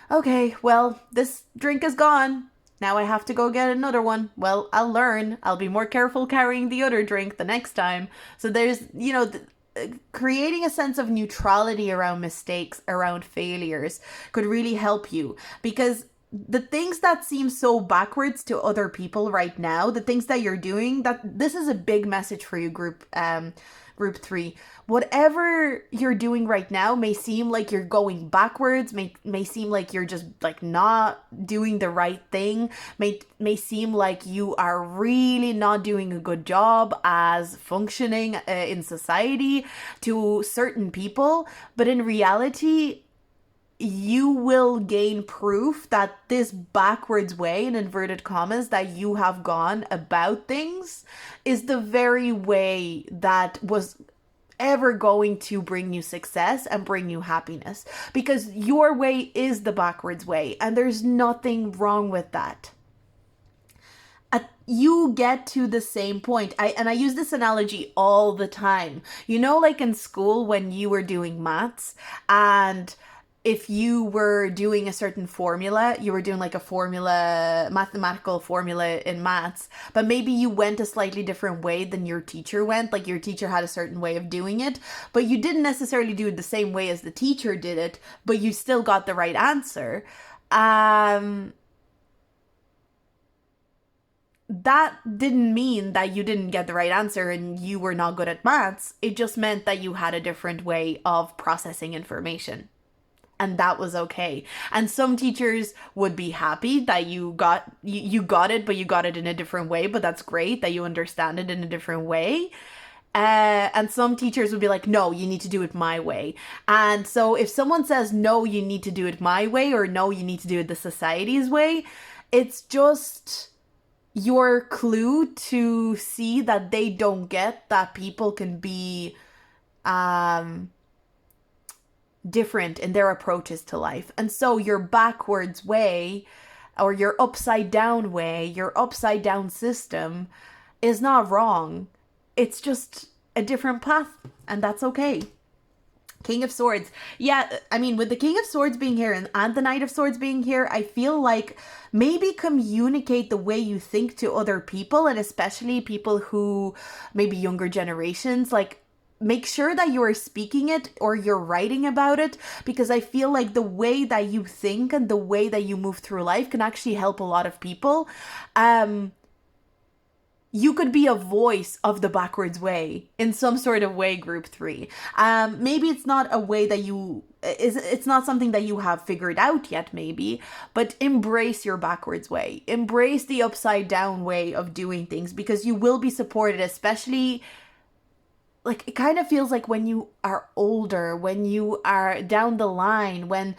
Speaker 1: Okay, well, this drink is gone. Now I have to go get another one. Well, I'll learn. I'll be more careful carrying the other drink the next time. So there's, creating a sense of neutrality around mistakes, around failures could really help you, because the things that seem so backwards to other people right now, the things that you're doing, that this is a big message for you, group 3. Whatever you're doing right now may seem like you're going backwards, may seem like you're just like not doing the right thing, may seem like you are really not doing a good job as functioning in society to certain people. But in reality, you will gain proof that this backwards way, in inverted commas, that you have gone about things is the very way that was ever going to bring you success and bring you happiness, because your way is the backwards way, and there's nothing wrong with that. You get to the same point. I use this analogy all the time. You know, like in school when you were doing maths, and if you were doing a certain formula, you were doing like a mathematical formula in maths, but maybe you went a slightly different way than your teacher went. Like your teacher had a certain way of doing it, but you didn't necessarily do it the same way as the teacher did it, but you still got the right answer. That didn't mean that you didn't get the right answer and you were not good at maths. It just meant that you had a different way of processing information. And that was okay. And some teachers would be happy that you got it, but you got it in a different way. But that's great that you understand it in a different way. And some teachers would be like, no, you need to do it my way. And so if someone says, no, you need to do it my way, or no, you need to do it the society's way, it's just your clue to see that they don't get that people can be different in their approaches to life. And so your backwards way, or your upside down way, your upside down system is not wrong. It's just a different path, and that's okay. King of Swords. Yeah, I mean, with the King of Swords being here and the Knight of Swords being here, I feel like maybe communicate the way you think to other people, and especially people who maybe younger generations, like make sure that you are speaking it or you're writing about it, because I feel like the way that you think and the way that you move through life can actually help a lot of people. You could be a voice of the backwards way in some sort of way, group three. Maybe it's not a way that it's not something that you have figured out yet, maybe, but embrace your backwards way. Embrace the upside down way of doing things, because you will be supported, especially like it kind of feels like when you are older, when you are down the line, when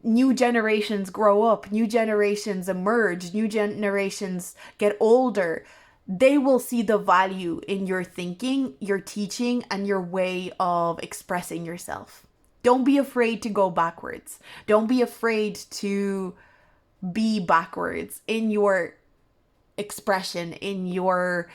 Speaker 1: new generations grow up, new generations emerge, new generations get older, they will see the value in your thinking, your teaching, and your way of expressing yourself. Don't be afraid to go backwards. Don't be afraid to be backwards in your expression, in your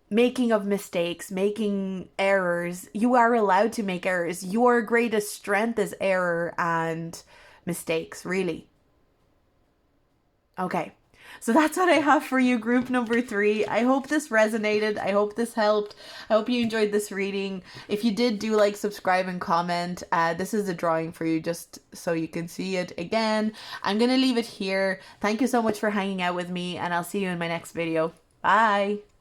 Speaker 1: making of mistakes, making errors. You are allowed to make errors. Your greatest strength is error and mistakes, really. Okay. So that's what I have for you, group number 3. I hope this resonated. I hope this helped. I hope you enjoyed this reading. If you did, do like, subscribe, and comment. This is a drawing for you just so you can see it again. I'm going to leave it here. Thank you so much for hanging out with me, and I'll see you in my next video. Bye.